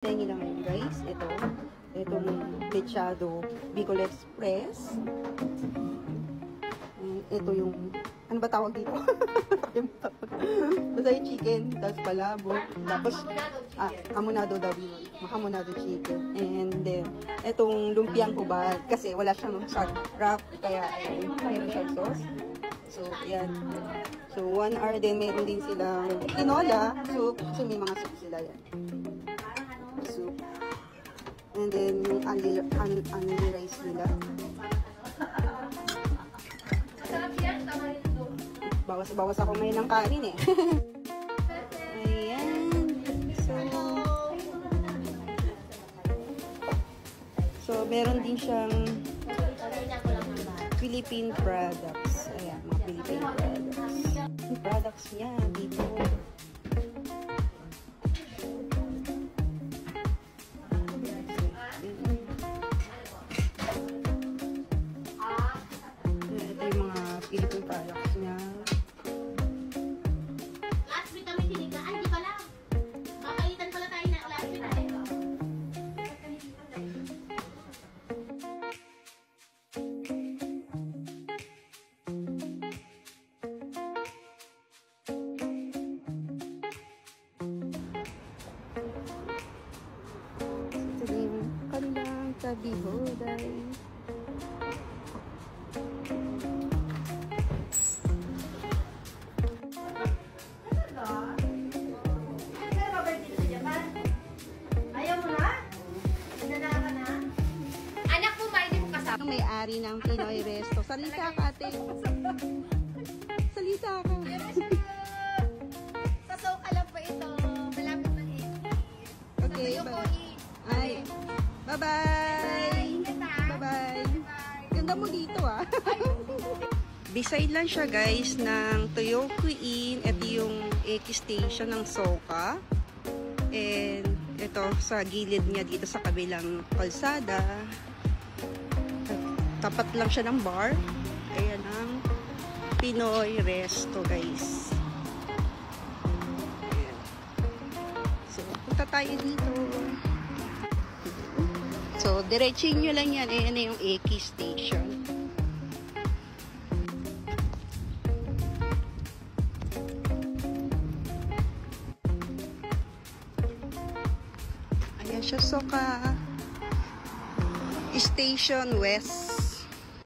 Tingi lang yun guys, itong Mechado Bicol Express. Ito yung, ano ba tawag dito? Basta yung chicken, tapos palabo, tapos, hamonado daw yun, hamonado chicken. And then, itong lumpiang hubad, kasi wala siyang wrap, kaya mayroon siyang sauce. So, yan. So, 1 hour din, meron din silang tinola soup, kasi may mga soup sila yan. Soup. And then, yung anli rice nila. Bawas ako ngayon ng kanin eh. Ayan. So, meron din siyang Philippine products. Ayan, mga Philippine products. Yung products niya dito. Ito yung mga Philippine products niya. Tabi-hoday. Anak mo, hindi mo kasama. May-ari ng Pinoy Resto. Salita ka, ate. Salita ka. Sa Soka lang po ito. Malapit na ito. Okay, ay. Bye-bye! Bye-bye! Ganda mo dito ah! Beside lang siya guys ng Toyoku Inn. Ito yung Eki Station ng Soka. And ito sa gilid niya dito sa kabilang kalsada. Tapat lang siya ng bar. Kaya ng Pinoy Resto guys. Ayan. So punta tayo dito. So, diretsin nyo lang yan. Ayan na yung Eki Station. Ayan siya, Soka. Station West.